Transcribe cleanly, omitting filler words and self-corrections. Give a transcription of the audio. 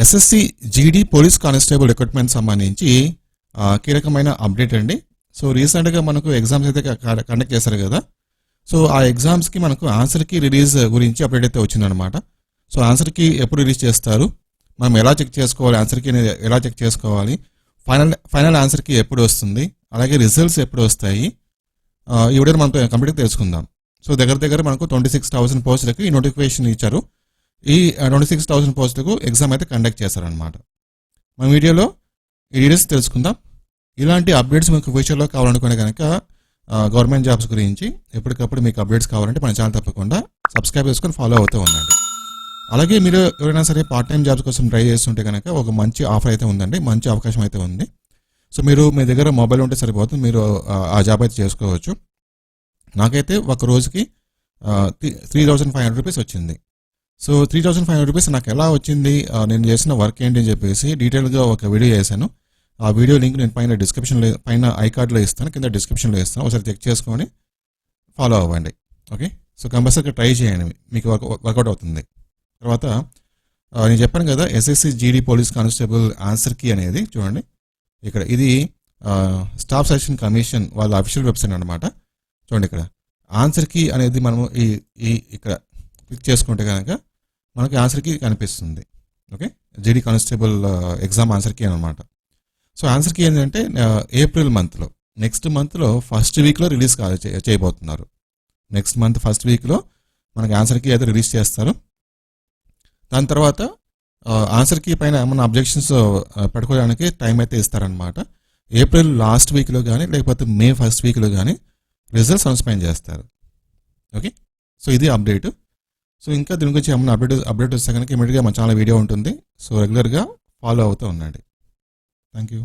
SSC GD police constable recruitment సంబంధించి కీలకమైన update అండి. సో రీసెంట్గా మనకు ఎగ్జామ్స్ అయితే కండక్ట్ చేశారు కదా. సో ఆ ఎగ్జామ్స్కి మనకు ఆన్సర్ కీ రిలీజ్ గురించి అప్డేట్ అయితే వచ్చిందనమాట. సో ఆన్సర్ కీ ఎప్పుడు రిలీజ్ చేస్తారు, మనం ఎలా చెక్ చేసుకోవాలి, ఆన్సర్ కీ ఎలా చెక్ చేసుకోవాలి, ఫైనల్ ఆన్సర్ కీ ఎప్పుడు వస్తుంది, అలాగే రిజల్ట్స్ ఎప్పుడు వస్తాయి, ఈ వీడియో మనతో కంప్లీట్గా తెలుసుకుందాం. సో దగ్గర మనకు 26,000 పోస్టులకి ఈ నోటిఫికేషన్ ఇచ్చారు. ఈ 26,000 పోస్టులకు ఎగ్జామ్ అయితే కండక్ట్ చేశారనమాట. మన వీడియోలో ఈ డీటెయిల్స్ తెలుసుకుందాం. ఇలాంటి అప్డేట్స్ మీకు ఫ్యూచర్లో కావాలనుకునే కనుక గవర్నమెంట్ జాబ్స్ గురించి ఎప్పటికప్పుడు మీకు అప్డేట్స్ కావాలంటే మన ఛానల్ తప్పకుండా సబ్స్క్రైబ్ చేసుకొని ఫాలో అవుతూ ఉండండి. అలాగే మీరు ఎవరైనా సరే పార్ట్ టైం జాబ్స్ కోసం ట్రై చేస్తుంటే కనుక ఒక మంచి ఆఫర్ అయితే ఉందండి, మంచి అవకాశం అయితే ఉంది. సో మీరు మీ దగ్గర మొబైల్ ఉంటే సరిపోతుంది, మీరు ఆ జాబ్ అయితే చేసుకోవచ్చు. నాకైతే ఒక రోజుకి 3,500 రూపీస్ వచ్చింది. సో 3,500 రూపీస్ నాకు ఎలా వచ్చింది, నేను చేసిన వర్క్ ఏంటి అని చెప్పేసి డీటెయిల్గా ఒక వీడియో చేశాను. ఆ వీడియో లింక్ నేను పైన డిస్క్రిప్షన్లో పైన ఐ కార్డ్లో ఇస్తాను, కింద డిస్క్రిప్షన్లో ఇస్తాను. ఒకసారి చెక్ చేసుకొని ఫాలో అవ్వండి. ఓకే, సో కంపల్సరీగా ట్రై చేయండి, మీకు వర్కౌట్ అవుతుంది. తర్వాత నేను చెప్పాను కదా SSC GD police constable answer key అనేది చూడండి ఇక్కడ. ఇది స్టాఫ్ సెలక్షన్ కమిషన్ వాళ్ళ అఫీషియల్ వెబ్సైట్ అనమాట. చూడండి ఇక్కడ ఆన్సర్ కీ అనేది మనము ఈ ఇక్కడ క్లిక్ చేసుకుంటే కనుక మనకి ఆన్సర్ కీ కనిపిస్తుంది. Okay, GD constable exam answer key అనమాట. సో ఆన్సర్ కీ ఏంటంటే ఏప్రిల్ మంత్లో, నెక్స్ట్ మంత్లో ఫస్ట్ వీక్లో రిలీజ్ చేయబోతున్నారు. నెక్స్ట్ మంత్ ఫస్ట్ వీక్లో మనకి ఆన్సర్ కీ అయితే రిలీజ్ చేస్తారు. దాని తర్వాత ఆన్సర్ కీ పైన ఏమన్నా అబ్జెక్షన్స్ పెట్టుకోవడానికి టైం అయితే ఇస్తారనమాట. ఏప్రిల్ లాస్ట్ వీక్లో కానీ లేకపోతే మే ఫస్ట్ వీక్లో కానీ రిజల్ట్స్ అనౌన్స్మెంట్ చేస్తారు. ఓకే, సో ఇది అప్డేట్. సో ఇంకా దీని గురించి ఏమన్నా అప్డేట్ వస్తే కనుక ఇమీడియట్గా మన ఛానల్ వీడియో ఉంటుంది. సో రెగ్యులర్గా ఫాలో అవుతూ ఉండండి. Thank you.